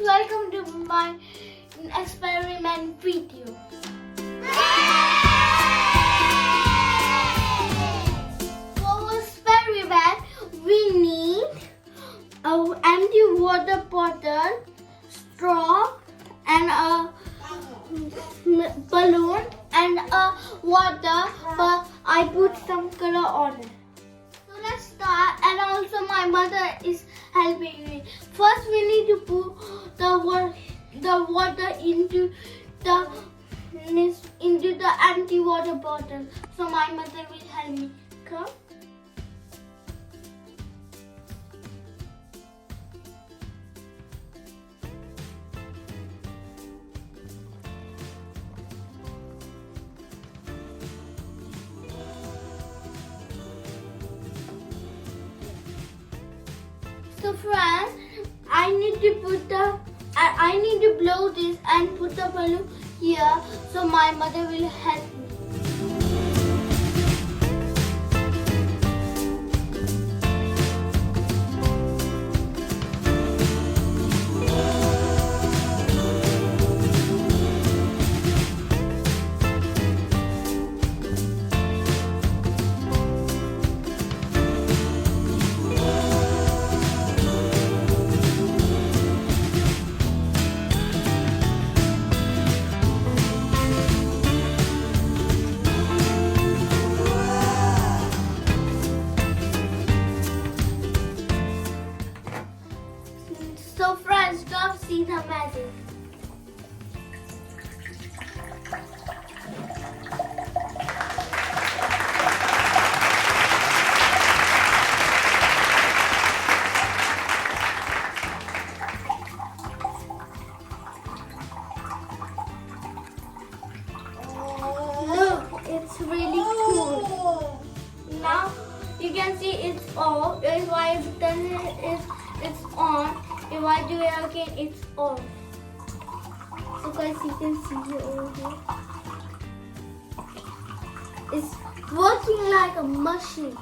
welcome to my experiment video. For experiment, we need an empty water bottle, straw, and a balloon and a water, but I put some color on it. So let's start, and also my mother is helping me. First we need to put the water into the empty water bottle. So my mother will help me. Come. So friends, I need to blow this and put the balloon here, so my mother will help me. So friends, come see the magic. Look, it's really cool. Now you can see it's off. If I turn it, it's on. If I do it again, it's off. So guys, you can see it over here. It's working like a machine.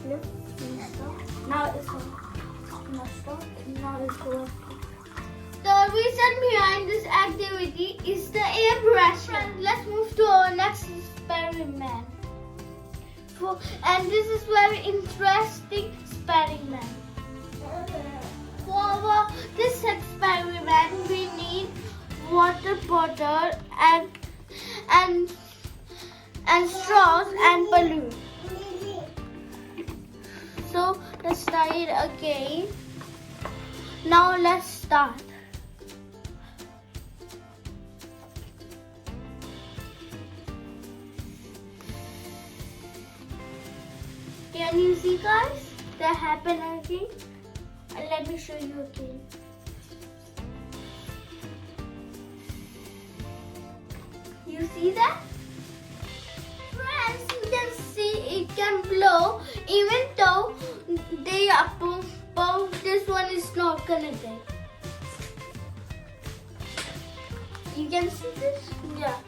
Look, now it's on. Now it's working. The reason behind this activity is the air. Let's move to our next experiment. And this is very interesting experiment. For this experiment, we need water bottle and straws and balloon. So let's try it again. Now let's start. Can you see, guys? That happened again. And let me show you again. You see that? Friends, you can see it can blow even though they are both. This one is not connected. You can see this? Yeah.